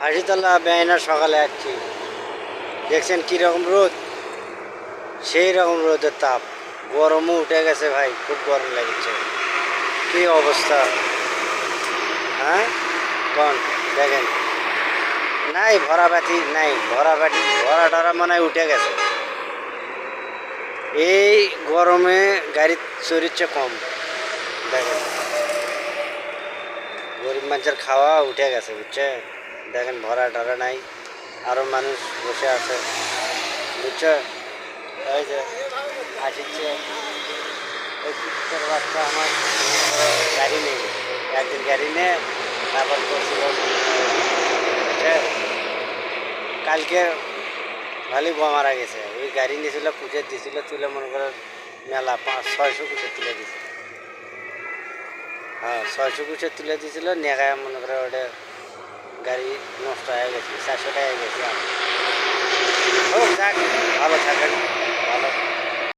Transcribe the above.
হাসিতলা বেআইনা সকালে আসছি, দেখছেন কীরকম রোদ, সেই রকম রোদের তাপ, গরমও উঠে গেছে ভাই, খুব গরম লাগছে। কী অবস্থা, হ্যাঁ কোন দেখেন, নাই ভরা বাতি, নাই ভরা বাতি, ভরা টরা মনে হয় উঠে গেছে। এই গরমে গাড়ি চড়িচ্ছে কম, দেখেন গরিব মানুষের খাওয়া উঠে গেছে, বুঝছে? দেখেন ভরা টরা নাই, আরও মানুষ বসে আছে, বুঝছো? এই যে আসছে ওই কুত্তার বাচ্চা, আমার গাড়ি নেই, একদিন গাড়ি নিয়ে তারপর করছিল, বুঝছে? কালকে ভালোই বোমা মারা গেছে, ওই গাড়ি নিয়েছিল, কুচে দিয়েছিল, তুলে মনে করো মেলা 500-600 কুচে তুলে দিয়েছিল। হ্যাঁ 600 কুচে তুলে দিয়েছিল, নেগায় মনে করো ওটা গাড়ি নষ্ট হয়ে গেছে, 400 টাকায় গেছে। হোক যাক, ভালো থাকেন।